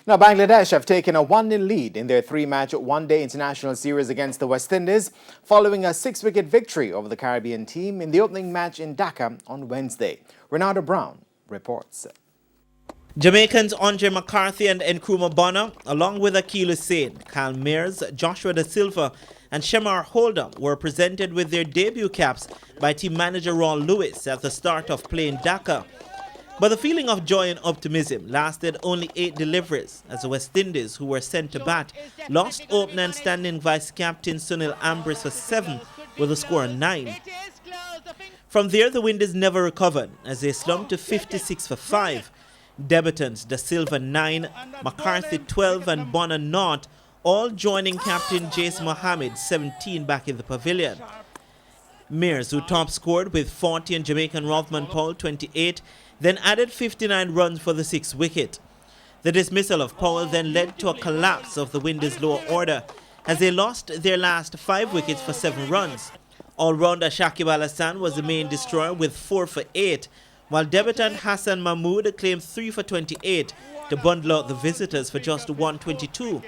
Now, Bangladesh have taken a 1-0 lead in their three-match one-day international series against the West Indies, following a 6-wicket victory over the Caribbean team in the opening match in Dhaka on Wednesday. Renata Brown reports. Jamaicans Andre McCarthy and Nkrumah Bonner, along with Akil Hussain, Kyle Mears, Joshua Da Silva and Shemar Holder were presented with their debut caps by team manager Ron Lewis at the start of play in Dhaka. But the feeling of joy and optimism lasted only 8 deliveries as the West Indies, who were sent to bat, lost opener and standing vice-captain Sunil Ambrose for 7 with a score of 9. From there, the Windies never recovered as they slumped to 56 for 5. Debutants Da Silva 9, McCarthy 12 and Bonner 0, all joining captain Jace Mohammed 17 back in the pavilion. Mears, who top scored with 40 and Jamaican Rothman Powell 28, then added 59 runs for the 6th wicket. The dismissal of Powell then led to a collapse of the Windies' lower order as they lost their last 5 wickets for 7 runs. All-rounder Shakib Al Hassan was the main destroyer with 4 for 8, while debutant Hassan Mahmood claimed 3 for 28 to bundle out the visitors for just 122.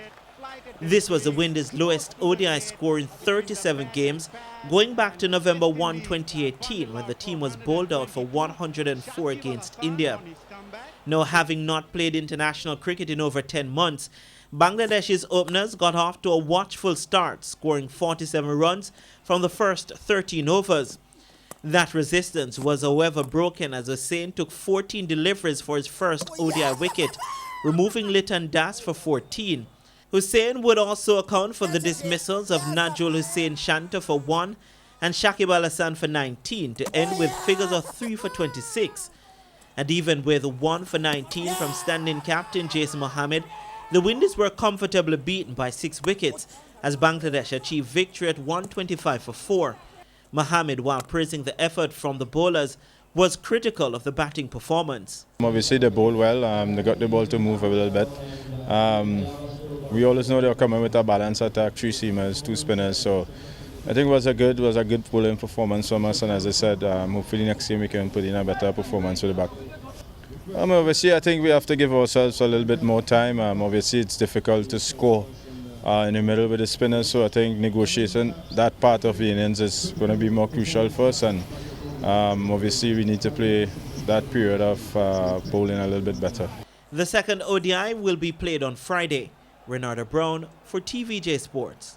This was the Windies' lowest ODI score in 37 games, going back to November 1, 2018, when the team was bowled out for 104 against India. Now, having not played international cricket in over 10 months, Bangladesh's openers got off to a watchful start, scoring 47 runs from the first 13 overs. That resistance was, however, broken as Hussain took 14 deliveries for his first ODI wicket, removing Litan Das for 14. Hussain would also account for the dismissals of Najul Hussain Shanta for 1 and Shakib Al Hassan for 19 to end with figures of 3 for 26. And even with 1 for 19 from standing captain Jason Mohammed, the Windies were comfortably beaten by 6 wickets as Bangladesh achieved victory at 125 for 4. Mohammed, while praising the effort from the bowlers, was critical of the batting performance. Obviously they bowled well, they got the ball to move a little bit. We always know they're coming with a balanced attack, 3 seamers, 2 spinners, so I think it was a good bowling performance from us, and as I said, hopefully next game we can put in a better performance with the back. Obviously I think we have to give ourselves a little bit more time. Obviously it's difficult to score in the middle with the spinners, so I think negotiating that part of the innings is going to be more crucial for us, and obviously we need to play that period of bowling a little bit better. The second ODI will be played on Friday. Renata Brown for TVJ Sports.